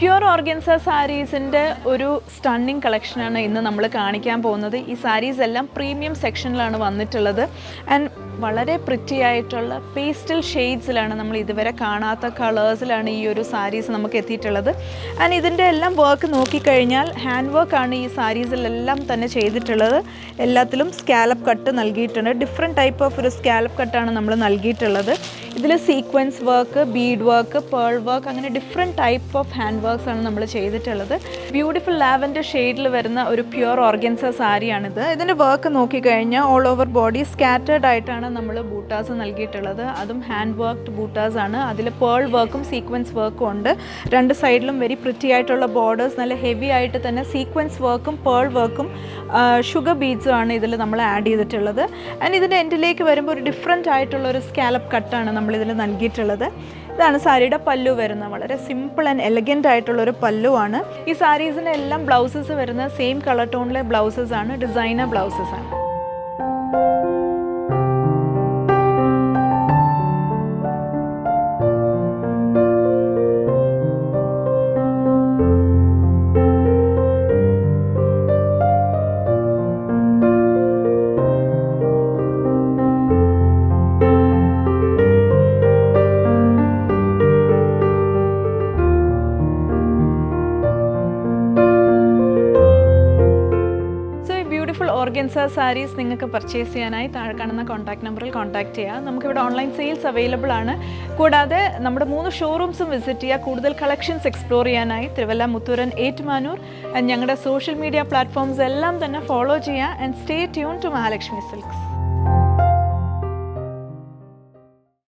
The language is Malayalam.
പ്യുർ ഓർഗൻസ സാരീസിൻ്റെ ഒരു സ്റ്റണ്ണിങ് കളക്ഷനാണ് ഇന്ന് നമ്മൾ കാണിക്കാൻ പോകുന്നത്. ഈ സാരീസ് എല്ലാം പ്രീമിയം സെക്ഷനിലാണ് വന്നിട്ടുള്ളത്. ആൻഡ് വളരെ പ്രിറ്റി ആയിട്ടുള്ള പേസ്റ്റൽ ഷെയ്ഡ്സിലാണ്, നമ്മൾ ഇതുവരെ കാണാത്ത കളേഴ്സിലാണ് ഈ ഒരു സാരീസ് നമുക്ക് എത്തിയിട്ടുള്ളത്. ആൻഡ് ഇതിൻ്റെ എല്ലാം വർക്ക് നോക്കിക്കഴിഞ്ഞാൽ ഹാൻഡ് വർക്കാണ് ഈ സാരീസിലെല്ലാം തന്നെ ചെയ്തിട്ടുള്ളത്. എല്ലാത്തിലും സ്കാലപ്പ് കട്ട് നൽകിയിട്ടുണ്ട്. ഡിഫറെൻറ്റ് ടൈപ്പ് ഓഫ് ഒരു സ്കാലപ്പ് കട്ടാണ് നമ്മൾ നൽകിയിട്ടുള്ളത്. ഇതിൽ sequence work, bead work, pearl work, അങ്ങനെ different type of hand works ആണ് നമ്മൾ ചെയ്തിട്ടുള്ളത്. ബ്യൂട്ടിഫുൾ ലാവൻഡർ ഷെയ്ഡിൽ വരുന്ന ഒരു പ്യുർ ഓർഗൻസ സാരിയാണിത്. ഇതിൻ്റെ വർക്ക് നോക്കിക്കഴിഞ്ഞാൽ ഓൾ ഓവർ ബോഡി സ്കാറ്റേർഡ് ആയിട്ടാണ് നമ്മൾ ബൂട്ടാസ് നൽകിയിട്ടുള്ളത്. അതും ഹാൻഡ് വർക്ക്ഡ് ബൂട്ടാസ് ആണ്. അതിൽ പേൾ വർക്കും സീക്വൻസ് വർക്കും ഉണ്ട്. രണ്ട് സൈഡിലും വെരി പ്രിറ്റി ആയിട്ടുള്ള ബോർഡേഴ്സ്, നല്ല ഹെവി ആയിട്ട് തന്നെ സീക്വൻസ് വർക്കും പേൾ വർക്കും ഷുഗർ ബീഡ്സും ആണ് ഇതിൽ നമ്മൾ ആഡ് ചെയ്തിട്ടുള്ളത്. ആൻഡ് ഇതിൻ്റെ എൻഡിലേക്ക് വരുമ്പോൾ ഒരു ഡിഫറെൻ്റ് ആയിട്ടുള്ള ഒരു സ്കാലപ്പ് കട്ടാണ് നമ്മളിതിൽ നൽകിയിട്ടുള്ളത്. ഇതാണ് സാരിയുടെ പല്ലു വരുന്നത്. വളരെ സിമ്പിൾ ആൻഡ് എലഗൻ്റ് ആയിട്ടുള്ളൊരു പല്ലുവാണ്. ഈ സാരീസിൻ്റെ എല്ലാം ബ്ലൗസസ് വരുന്നത് സെയിം കളർ ടോണിലെ ബ്ലൗസസ് ആണ്, ഡിസൈനർ ബ്ലൗസസ് ആണ്. ഓർഗൻസ സാരീസ് നിങ്ങൾക്ക് പർച്ചേസ് ചെയ്യാനായി താഴെ കാണുന്ന കോൺടാക്ട് നമ്പറിൽ കോൺടാക്ട് ചെയ്യുക. നമുക്കിവിടെ ഓൺലൈൻ സെയിൽസ് അവൈലബിൾ ആണ്. കൂടാതെ നമ്മുടെ 3 ഷോറൂംസും വിസിറ്റ് ചെയ്യുക. കൂടുതൽ കളക്ഷൻസ് എക്സ്പ്ലോർ ചെയ്യാനായി തിരുവല്ല, മുത്തൂരൻ, ഏറ്റുമാനൂർ ഞങ്ങളുടെ സോഷ്യൽ മീഡിയ പ്ലാറ്റ്ഫോംസ് എല്ലാം തന്നെ ഫോളോ ചെയ്യുക. And stay tune to Mahalakshmi silks.